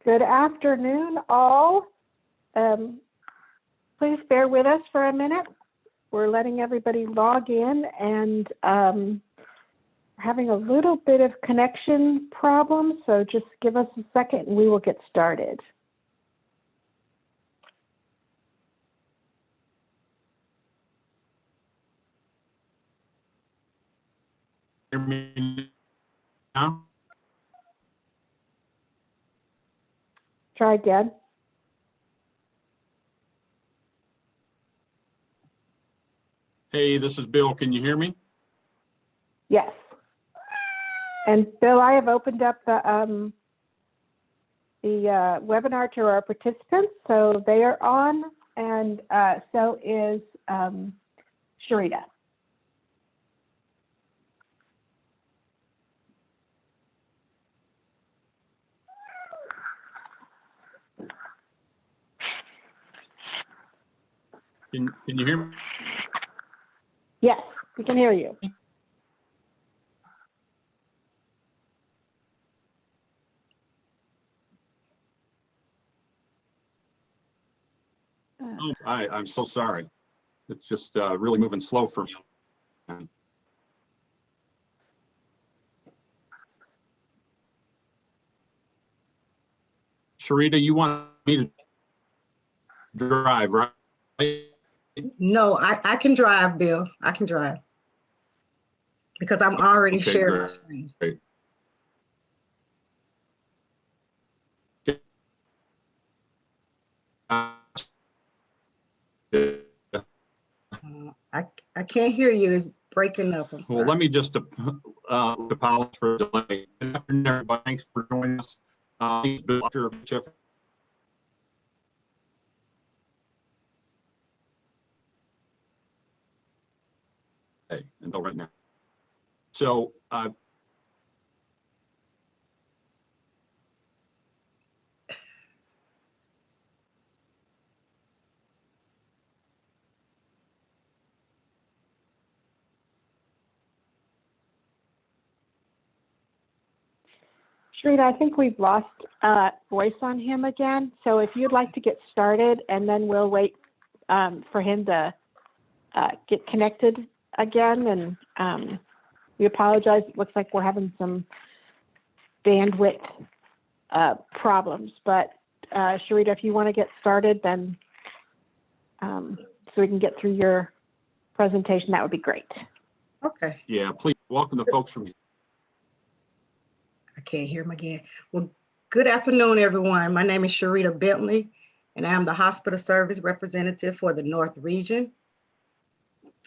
Good afternoon, all. Please bear with us for a minute. We're letting everybody log in and having a little bit of connection problem, so just give us a second and we will get started. Hear me now? Try again. Hey, this is Bill. Can you hear me? Yes. And Bill, I have opened up the webinar to our participants, so they are on, and so is Sharita. Can you hear me? Yes, we can hear you. Oh, I'm so sorry. It's just really moving slow for me. Sharita, you want me to drive, right? No, I can drive, Bill. I can drive because I'm already sharing my screen. Great. I can't hear you. It's breaking up. I'm sorry. Well, let me just apologize for the delay. Good afternoon, everybody. Thanks for joining us. Until right now. So Sharita, I think we've lost voice on him again. So if you'd like to get started, and then we'll wait for him to get connected again. And we apologize. It looks like we're having some bandwidth problems. But Sharita, if you want to get started, then so we can get through your presentation, that would be great. Okay. yeah, please welcome the folks from. I can't hear him again. Well, good afternoon, everyone. My name is Sharita Bentley, and I am the Hospital Service Representative for the North Region.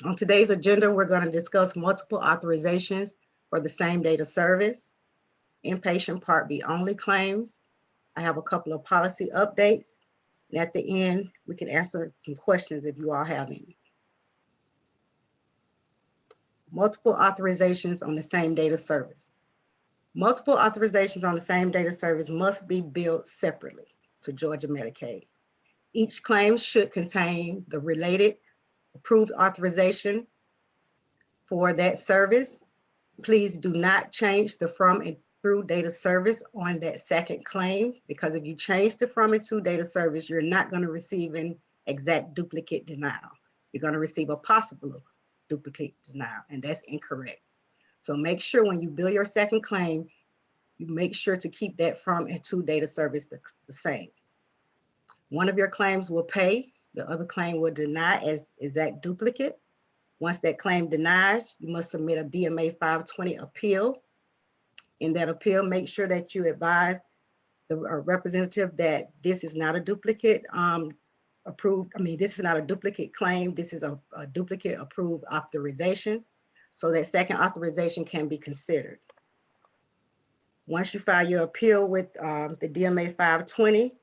On today's agenda, we're going to discuss multiple authorizations for the same date of service, inpatient Part B only claims. I have a couple of policy updates, and at the end, we can answer some questions if you all have any. Multiple authorizations on the same date of service. Multiple authorizations on the same date of service must be billed separately to Georgia Medicaid. Each claim should contain the related approved authorization for that service. Please do not change the from and through date of service on that second claim, because if you change the from and to date of service, you're not going to receive an exact duplicate denial. You're going to receive a possible duplicate denial, and that's incorrect. So make sure when you bill your second claim, you make sure to keep that from and to date of service the same. One of your claims will pay, the other claim will deny as exact duplicate. Once that claim denies, you must submit a DMA 520 appeal. In that appeal, make sure that you advise the representative that this is not a duplicate this is not a duplicate claim. This is a duplicate approved authorization. So that second authorization can be considered. Once you file your appeal with the DMA 520,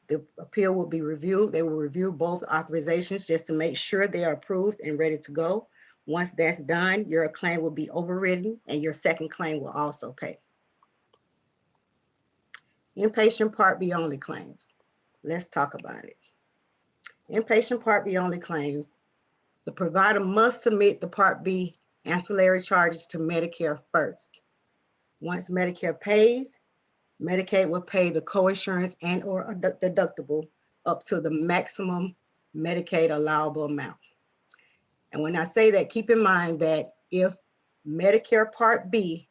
the appeal will be reviewed. They will review both authorizations just to make sure they are approved and ready to go. Once that's done, your claim will be overridden and your second claim will also pay. Inpatient Part B only claims. Let's talk about it. Inpatient Part B only claims. The provider must submit the Part B ancillary charges to Medicare first. Once Medicare pays, Medicaid will pay the coinsurance and or a deductible up to the maximum Medicaid allowable amount. And when I say that, keep in mind that if Medicare Part B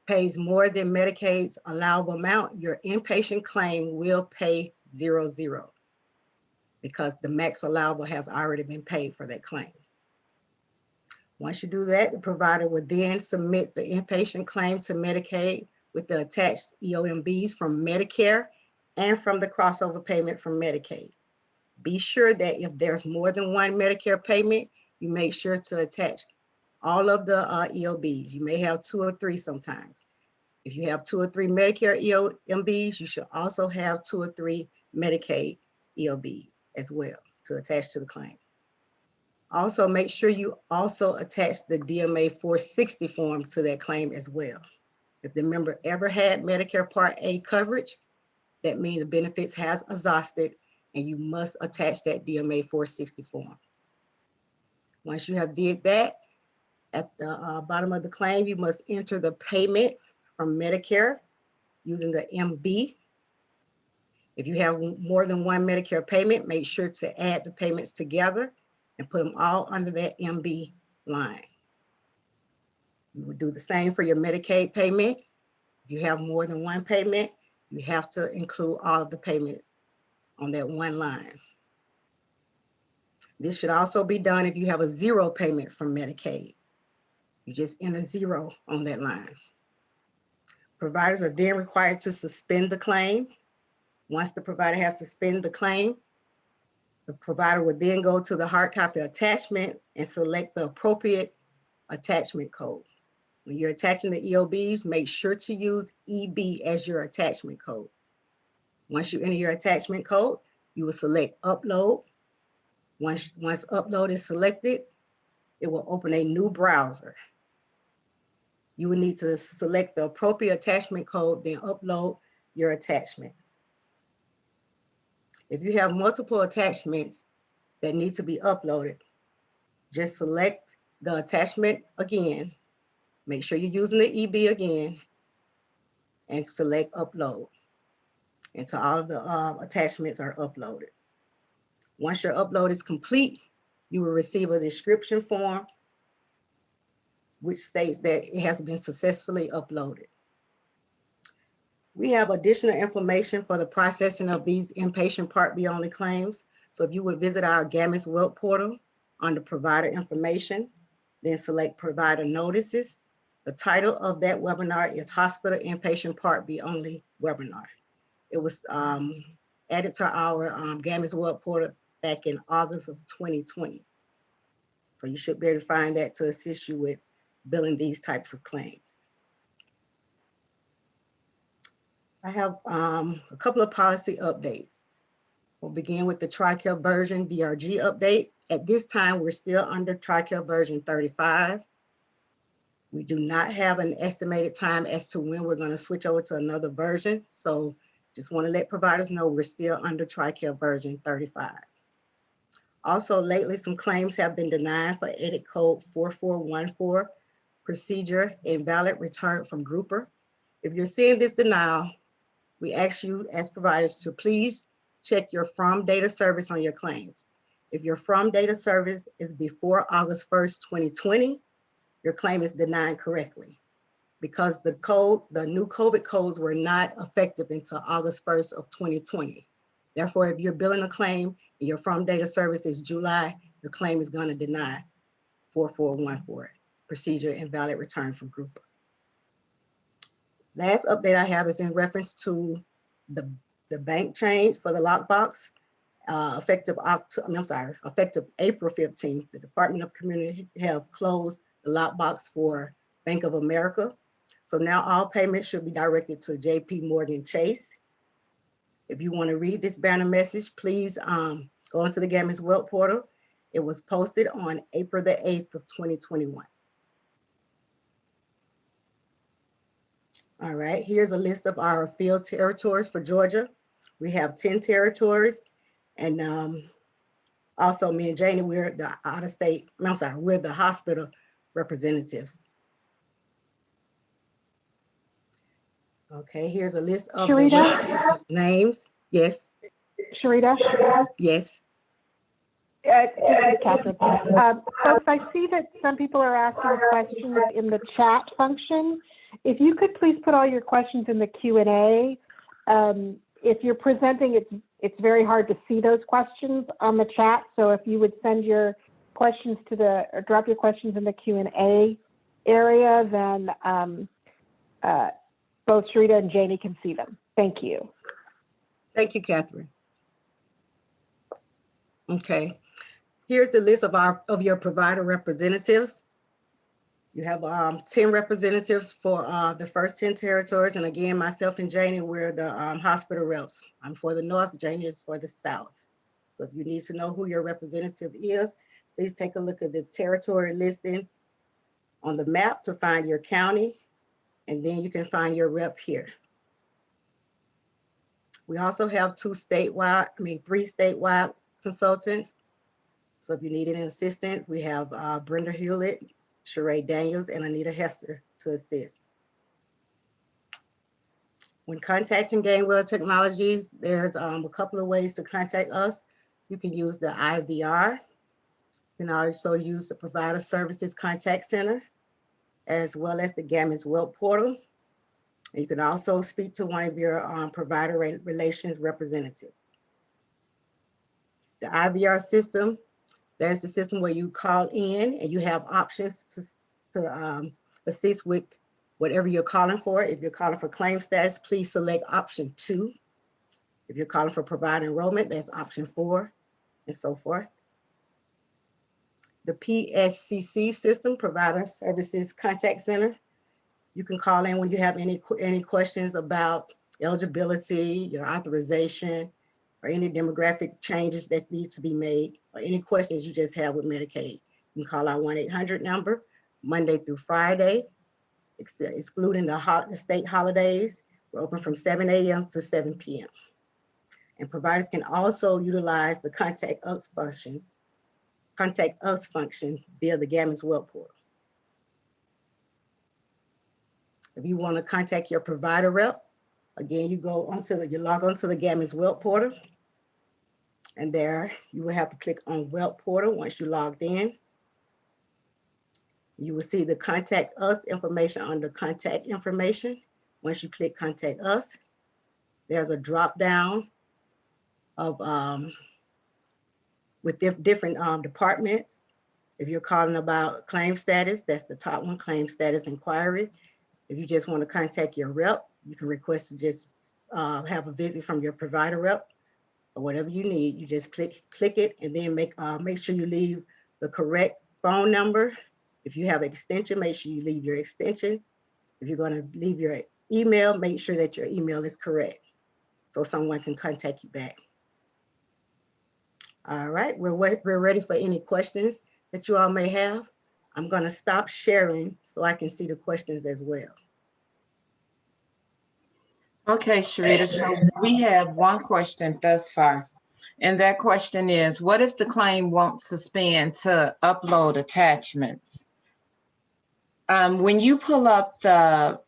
pays more than Medicaid's allowable amount, your inpatient claim will pay 0-0 because the max allowable has already been paid for that claim. Once you do that, the provider will then submit the inpatient claim to Medicaid with the attached EOMBs from Medicare and from the crossover payment from Medicaid. Be sure that if there's more than one Medicare payment, you make sure to attach all of the EOBs. You may have 2 or 3 sometimes. If you have 2 or 3 Medicare EOMBs, you should also have 2 or 3 Medicaid EOBs as well to attach to the claim. Also, make sure you also attach the DMA 460 form to that claim as well. If the member ever had Medicare Part A coverage, that means the benefits has exhausted and you must attach that DMA 460 form. Once you have did that, at the bottom of the claim, you must enter the payment from Medicare using the MB. If you have more than one Medicare payment, make sure to add the payments together and put them all under that MB line. You would do the same for your Medicaid payment. If you have more than one payment, you have to include all of the payments on that one line. This should also be done if you have a 0 payment from Medicaid. You just enter 0 on that line. Providers are then required to suspend the claim. Once the provider has suspended the claim, the provider will then go to the hard copy attachment and select the appropriate attachment code. When you're attaching the EOBs, make sure to use EB as your attachment code. Once you enter your attachment code, you will select upload. Once upload is selected, it will open a new browser. You will need to select the appropriate attachment code, then upload your attachment. If you have multiple attachments that need to be uploaded, just select the attachment again. Make sure you're using the EB again and select upload until all of the attachments are uploaded. Once your upload is complete, you will receive a description form which states that it has been successfully uploaded. We have additional information for the processing of these inpatient Part B only claims. So if you would visit our GAMIS web portal under provider information, then select provider notices. The title of that webinar is Hospital Inpatient Part B Only Webinar. It was added to our GAMIS web portal back in August of 2020. So you should be able to find that to assist you with billing these types of claims. I have a couple of policy updates. We'll begin with the TRICARE version DRG update. At this time, we're still under TRICARE version 35. We do not have an estimated time as to when we're going to switch over to another version. So just want to let providers know we're still under TRICARE version 35. Also, lately, some claims have been denied for edit code 4414, procedure invalid return from grouper. If you're seeing this denial, we ask you as providers to please check your from data service on your claims. If your from data service is before August 1st, 2020, your claim is denied correctly because the new COVID codes were not effective until August 1st of 2020. Therefore, if you're billing a claim and your from data service is July, your claim is going to deny 4414, procedure invalid return from grouper. Last update I have is in reference to the bank change for the lockbox. Effective April 15th, the Department of Community Health closed the lockbox for Bank of America. So now all payments should be directed to JP Morgan Chase. If you want to read this banner message, please go into the GAMIS web portal. It was posted on April the 8th of 2021. All right, here's a list of our field territories for Georgia. We have 10 territories, and also me and Janie, we're the out-of-state, I'm sorry, we're the hospital representatives. Okay, here's a list of the Sharita? representatives' names. Yes, Sharita? yes. This is Catherine. Folks, I see that some people are asking questions in the chat function. If you could please put all your questions in the Q&A. If you're presenting, it's very hard to see those questions on the chat. So if you would send your questions to or drop your questions in the Q&A area, then both Sharita and Janie can see them. Thank you. Thank you, Catherine. Okay, here's the list of your provider representatives. You have 10 representatives for the first 10 territories. And again, myself and Janie, we're the hospital reps. I'm for the North, Janie is for the South. So if you need to know who your representative is, please take a look at the territory listing on the map to find your county, and then you can find your rep here. We also have three statewide consultants. So if you need an assistant, we have Brenda Hewlett, Sheree Daniels, and Anita Hester to assist. When contacting Gainwell Technologies, there's a couple of ways to contact us. You can use the IVR. You can also use the Provider Services Contact Center, as well as the GAMIS web portal. And you can also speak to one of your provider relations representatives. The IVR system, there's the system where you call in and you have options to assist with whatever you're calling for. If you're calling for claim status, please select option 2. If you're calling for provider enrollment, that's option 4, and so forth. The PSCC system, Provider Services Contact Center. You can call in when you have any questions about eligibility, your authorization, or any demographic changes that need to be made, or any questions you just have with Medicaid. You can call our 1-800 number Monday through Friday, excluding the state holidays. We're open from 7 a.m. to 7 p.m. And providers can also utilize the contact us function via the GAMIS web portal. If you want to contact your provider rep, again, you log onto the GAMIS web portal, and there you will have to click on web portal. Once you logged in, you will see the contact us information under contact information. Once you click contact us, there's a drop down of with different departments. If you're calling about claim status, that's the top one, claim status inquiry. If you just want to contact your rep, you can request to just have a visit from your provider rep, or whatever you need. You just click it, and then make sure you leave the correct phone number. If you have an extension, make sure you leave your extension. If you're going to leave your email, make sure that your email is correct so someone can contact you back. All right, we're ready for any questions that you all may have. I'm going to stop sharing so I can see the questions as well. Okay, Sharita, so we have one question thus far, and that question is, what if the claim won't suspend to upload attachments? When you pull up the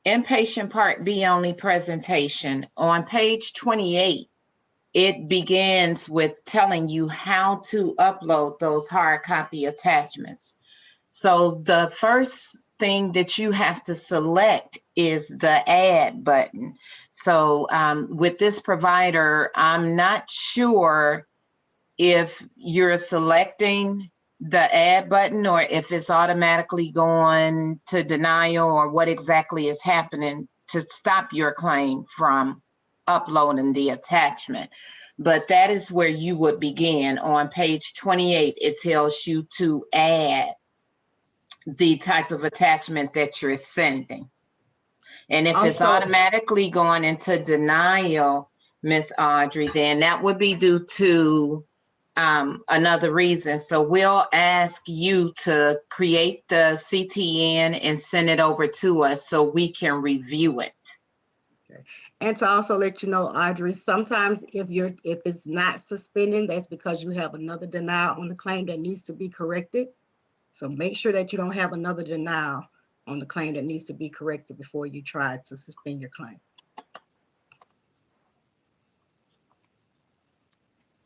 inpatient Part B only presentation on page 28, it begins with telling you how to upload those hard copy attachments. So the first thing that you have to select is the add button. So with this provider, I'm not sure if you're selecting the add button or if it's automatically going to denial, or what exactly is happening to stop your claim from uploading the attachment. But that is where you would begin. On page 28, it tells you to add the type of attachment that you're sending. And if it's automatically going into denial, Miss Audrey, then that would be due to another reason. So we'll ask you to create the CTN and send it over to us so we can review it. And to also let you know, Audrey, sometimes if it's not suspending, that's because you have another denial on the claim that needs to be corrected. So make sure that you don't have another denial on the claim that needs to be corrected before you try to suspend your claim.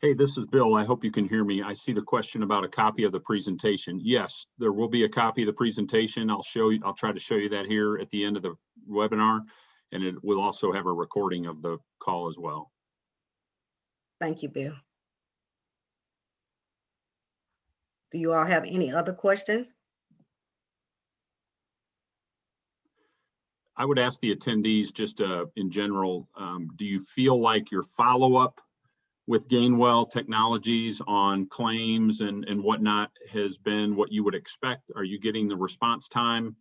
Hey, this is Bill. I hope you can hear me. I see the question about a copy of the presentation. Yes, there will be a copy of the presentation. I'll try to show you that here at the end of the webinar, and it will also have a recording of the call as well. Thank you, Bill. Do you all have any other questions? I would ask the attendees just in general, do you feel like your follow-up with Gainwell Technologies on claims and whatnot has been what you would expect? Are you getting the response time?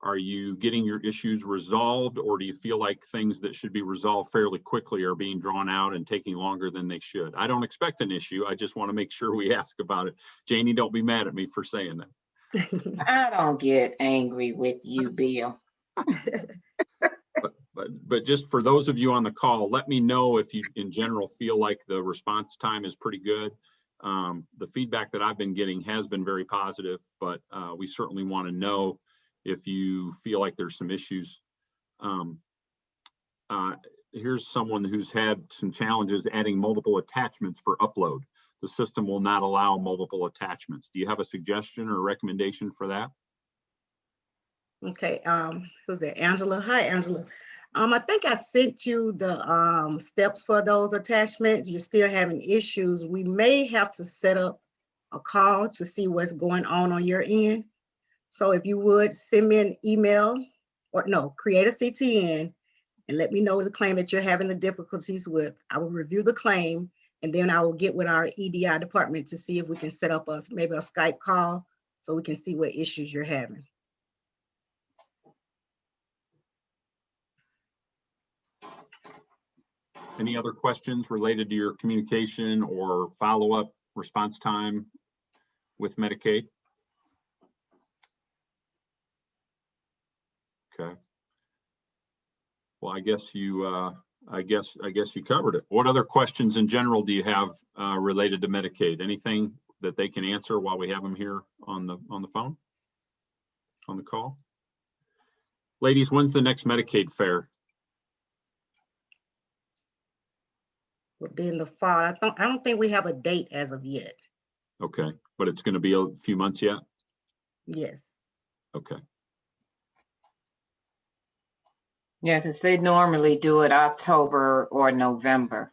Are you getting your issues resolved, or do you feel like things that should be resolved fairly quickly are being drawn out and taking longer than they should? I don't expect an issue. I just want to make sure we ask about it. Janie, don't be mad at me for saying that. I don't get angry with you, Bill. But just for those of you on the call, let me know if you in general feel like the response time is pretty good. The feedback that I've been getting has been very positive, but we certainly want to know if you feel like there's some issues. Here's someone who's had some challenges adding multiple attachments for upload. The system will not allow multiple attachments. Do you have a suggestion or a recommendation for that? Okay, who's that? Angela. Hi, Angela. I think I sent you the steps for those attachments. You're still having issues. We may have to set up a call to see what's going on your end. So if you would send me an email, or no, create a CTN and let me know the claim that you're having the difficulties with. I will review the claim, and then I will get with our EDI department to see if we can set up maybe a Skype call so we can see what issues you're having. Any other questions related to your communication or follow-up response time with Medicaid? Okay. Well, I guess you covered it. What other questions in general do you have related to Medicaid? Anything that they can answer while we have them here on the phone, on the call? Ladies, when's the next Medicaid fair? Would be in the fall. I don't think we have a date as of yet. Okay, but it's going to be a few months yet? Yes. Okay. Yeah, because they normally do it October or November.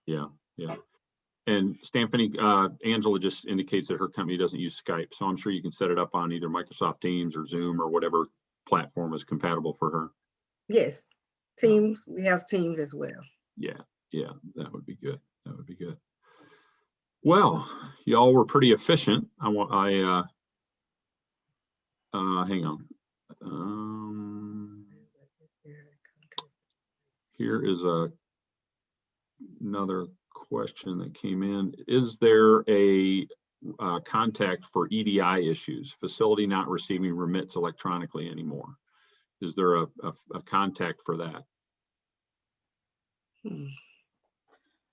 Yeah. And Stanfany, Angela just indicates that her company doesn't use Skype, so I'm sure you can set it up on either Microsoft Teams or Zoom or whatever platform is compatible for her. Yes. Teams, we have Teams as well. Yeah, that would be good. That would be good. Well, y'all were pretty efficient. Hang on. Here is another question that came in. Is there a contact for EDI issues? Facility not receiving remits electronically anymore. Is there a contact for that?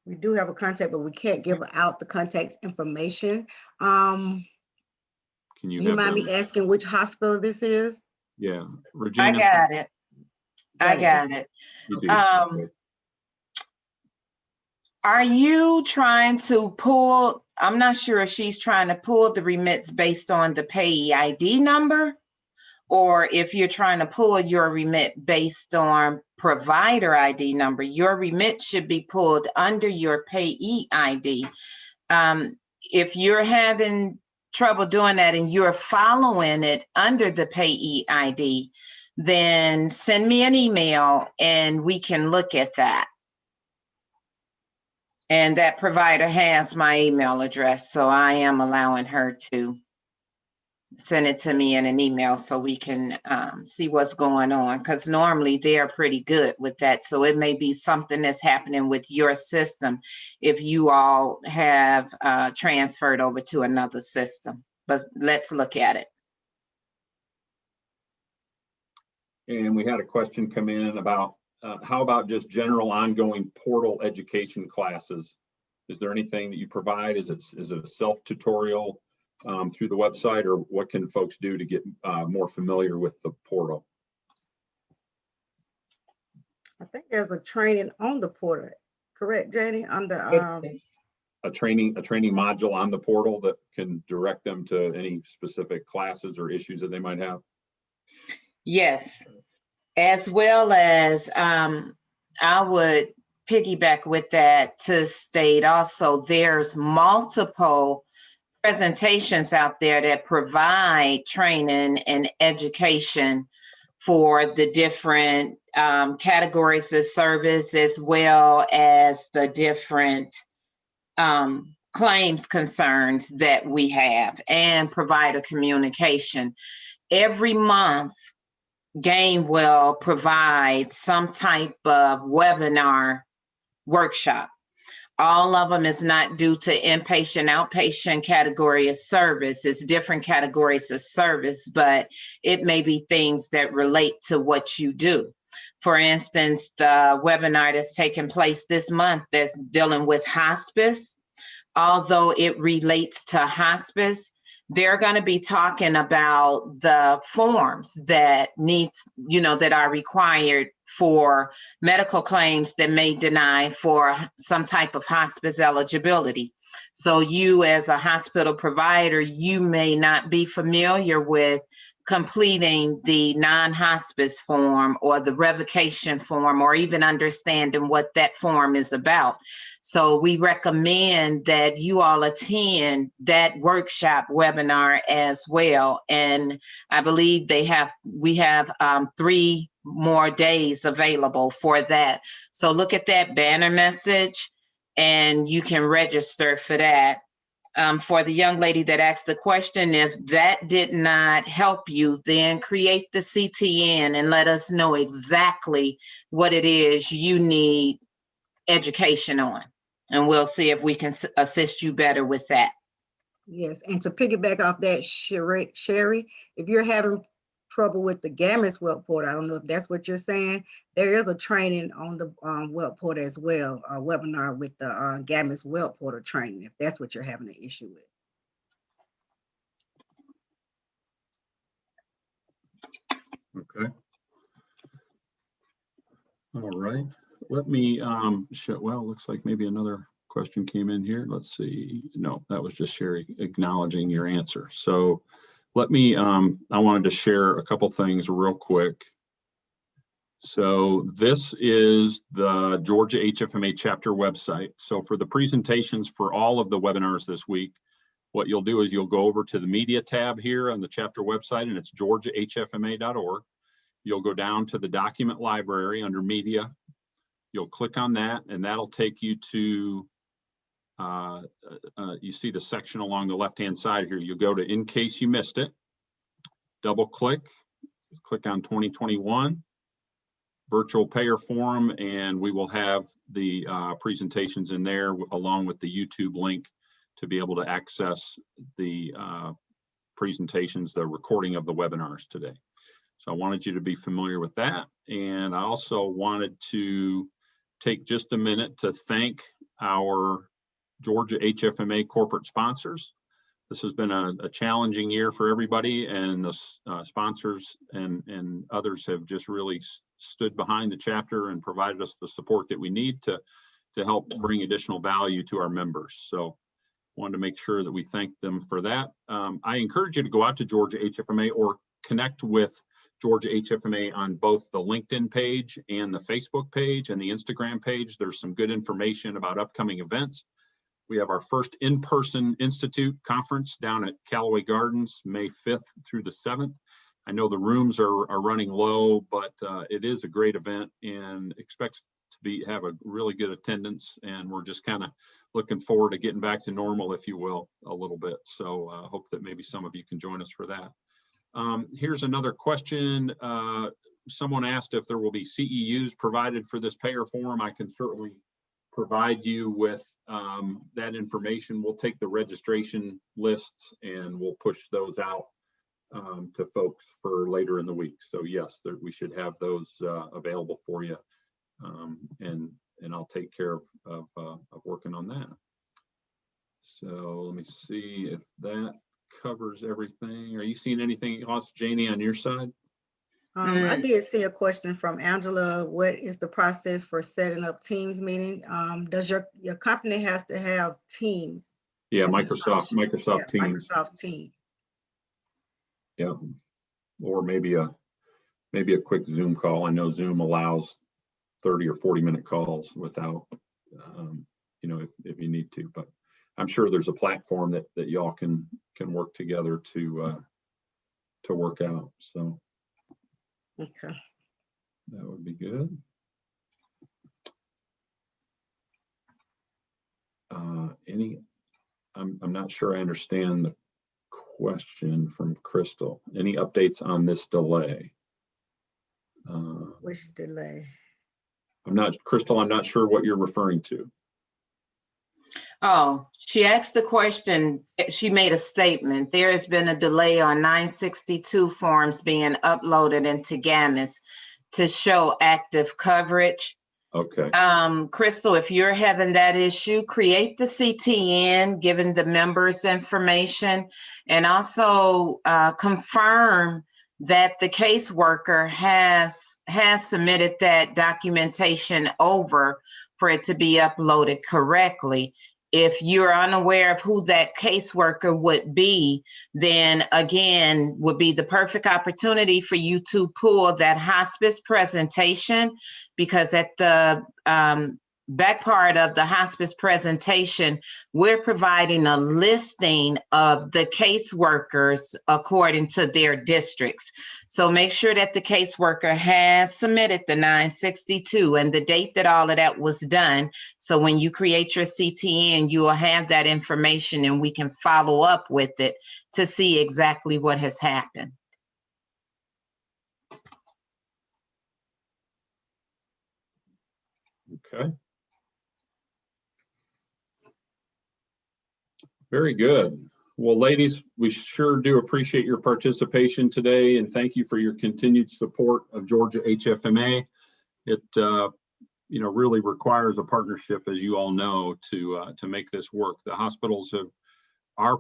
We do have a contact, but we can't give out the contact information. Can you mind me asking which hospital this is? Yeah, Regina. I got it. You do. Are you trying to pull, I'm not sure if she's trying to pull the remits based on the payee ID number, or if you're trying to pull your remit based on provider ID number. Your remit should be pulled under your payee ID. If you're having trouble doing that and you're following it under the payee ID, then send me an email and we can look at that. And that provider has my email address, so I am allowing her to send it to me in an email so we can see what's going on, because normally they're pretty good with that. So it may be something that's happening with your system if you all have transferred over to another system. But let's look at it. And we had a question come in about how about just general ongoing portal education classes? Is there anything that you provide? Is it a self-tutorial through the website, or what can folks do to get more familiar with the portal? I think there's a training on the portal, correct, Janie? Under a training module on the portal that can direct them to any specific classes or issues that they might have? Yes, as well as I would piggyback with that to state also there's multiple presentations out there that provide training and education for the different categories of service, as well as the different claims concerns that we have, and provider communication. Every month, Gainwell provides some type of webinar workshop. All of them is not due to inpatient, outpatient category of service. It's different categories of service, but it may be things that relate to what you do. For instance, the webinar that's taking place this month that's dealing with hospice, although it relates to hospice, they're going to be talking about the forms that that are required for medical claims that may deny for some type of hospice eligibility. So you, as a hospital provider, you may not be familiar with completing the non-hospice form or the revocation form, or even understanding what that form is about. So we recommend that you all attend that workshop webinar as well. And I believe we have 3 more days available for that. So look at that banner message and you can register for that. For the young lady that asked the question, if that did not help you, then create the CTN and let us know exactly what it is you need education on. And we'll see if we can assist you better with that. Yes, and to piggyback off that, Sherry, if you're having trouble with the GAMIS web portal, I don't know if that's what you're saying, there is a training on the web portal as well, a webinar with the GAMIS web portal training, if that's what you're having an issue with. Okay. All right. Let me show, well, looks like maybe another question came in here. Let's see. No, that was just Sherry acknowledging your answer. So let me, I wanted to share a couple things real quick. So this is the Georgia HFMA chapter website. So for the presentations for all of the webinars this week, what you'll do is you'll go over to the media tab here on the chapter website, and it's georgiahfma.org. You'll go down to the document library under media. You'll click on that, and that'll take you to, you see the section along the left-hand side here. You'll go to in case you missed it, double click on 2021, virtual payer forum, and we will have the presentations in there along with the YouTube link to be able to access the presentations, the recording of the webinars today. So I wanted you to be familiar with that. And I also wanted to take just a minute to thank our Georgia HFMA corporate sponsors. This has been a challenging year for everybody, and the sponsors and others have just really stood behind the chapter and provided us the support that we need to help bring additional value to our members. So wanted to make sure that we thank them for that. I encourage you to go out to Georgia HFMA or connect with Georgia HFMA on both the LinkedIn page and the Facebook page and the Instagram page. There's some good information about upcoming events. We have our first in-person Institute conference down at Callaway Gardens, May 5th through the 7th. I know the rooms are running low, but it is a great event, and expect have a really good attendance, and we're just kind of looking forward to getting back to normal, if you will, a little bit. So I hope that maybe some of you can join us for that. Here's another question. Someone asked if there will be CEUs provided for this payer form. I can certainly provide you with that information. We'll take the registration lists and we'll push those out to folks for later in the week. So yes, we should have those available for you, and I'll take care of working on that. So let me see if that covers everything. Are you seeing anything else, Janie, on your side? I did see a question from Angela. What is the process for setting up Teams meeting? Does your company has to have Teams? Yeah, as an Microsoft option? Teams. Microsoft Teams. Yeah, or maybe a quick Zoom call. I know Zoom allows 30 or 40-minute calls without, you know, if you need to. But I'm sure there's a platform that y'all can work together to work out. So. Okay. That would be good. I'm not sure I understand the question from Crystal. Any updates on this delay? Which delay? Crystal, I'm not sure what you're referring to. Oh, she asked the question, she made a statement. There has been a delay on 962 forms being uploaded into GAMIS to show active coverage. Okay. Crystal, if you're having that issue, create the CTN, given the members' information, and also confirm that the caseworker has submitted that documentation over for it to be uploaded correctly. If you're unaware of who that caseworker would be, then again, would be the perfect opportunity for you to pull that hospice presentation, because at the back part of the hospice presentation, we're providing a listing of the caseworkers according to their districts. So make sure that the caseworker has submitted the 962 and the date that all of that was done. So when you create your CTN, you will have that information and we can follow up with it to see exactly what has happened. Okay. Very good. Well, ladies, we sure do appreciate your participation today, and thank you for your continued support of Georgia HFMA. It you know, really requires a partnership, as you all know, to make this work. The hospitals have been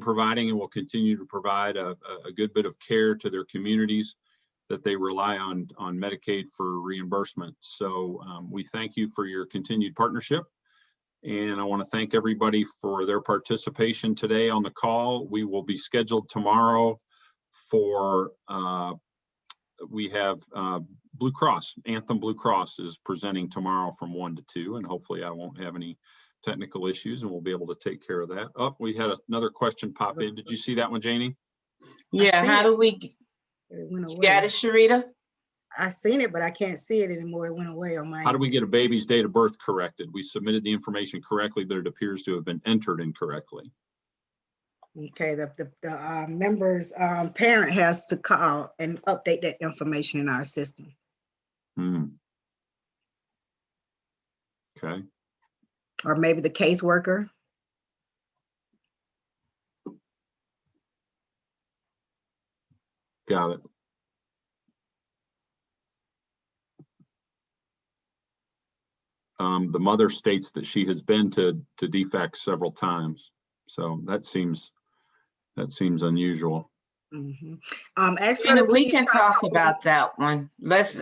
providing, and will continue to provide a good bit of care to their communities that they rely on Medicaid for reimbursement. So we thank you for your continued partnership. And I want to thank everybody for their participation today on the call. We will be scheduled tomorrow for, we have Blue Cross, Anthem Blue Cross is presenting tomorrow from 1 to 2, and hopefully I won't have any technical issues and we'll be able to take care of that. Oh, we had another question pop in. Did you see that one, Janie? Yeah, how do we, It went away. you got it, Sharita? I seen it, but I can't see it anymore. It went away on my. How do we get a baby's date of birth corrected? We submitted the information correctly, but it appears to have been entered incorrectly. Okay, the member's parent has to call and update that information in our system. Okay. Or maybe the caseworker. Got it. The mother states that she has been to DFAC several times, so that seems unusual. Mm-hmm. We can talk about that one. Let's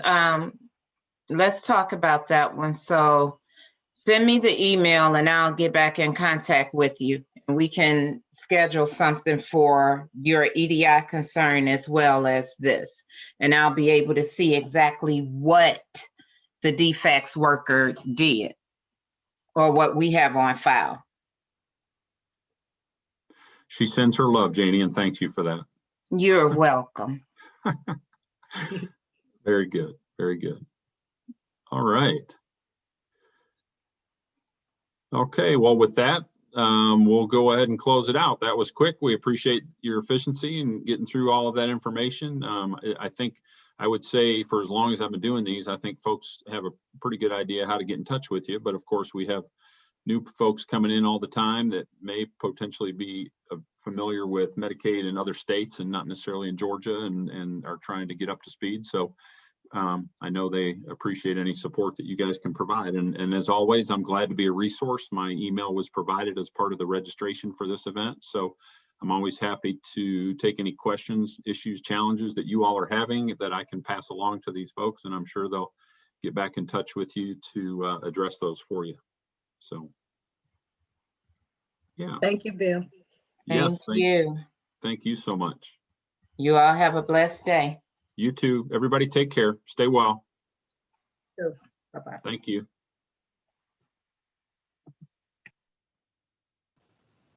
talk about that one. So send me the email and I'll get back in contact with you. And we can schedule something for your EDI concern as well as this. And I'll be able to see exactly what the defects worker did or what we have on file. She sends her love, Janie, and thanks you for that. You're welcome. Very good. Very good. All right. Okay, well, with that, we'll go ahead and close it out. That was quick. We appreciate your efficiency in getting through all of that information. I think I would say for as long as I've been doing these, I think folks have a pretty good idea how to get in touch with you. But of course, we have new folks coming in all the time that may potentially be familiar with Medicaid in other states and not necessarily in Georgia, and are trying to get up to speed. So I know they appreciate any support that you guys can provide. And as always, I'm glad to be a resource. My email was provided as part of the registration for this event. So I'm always happy to take any questions, issues, challenges that you all are having that I can pass along to these folks. And I'm sure they'll get back in touch with you to address those for you. So, yeah. Thank you, Bill. Yes. Thank you. Thank you so much. You all have a blessed day. You too. Everybody take care. Stay well. Bye-bye. Thank you.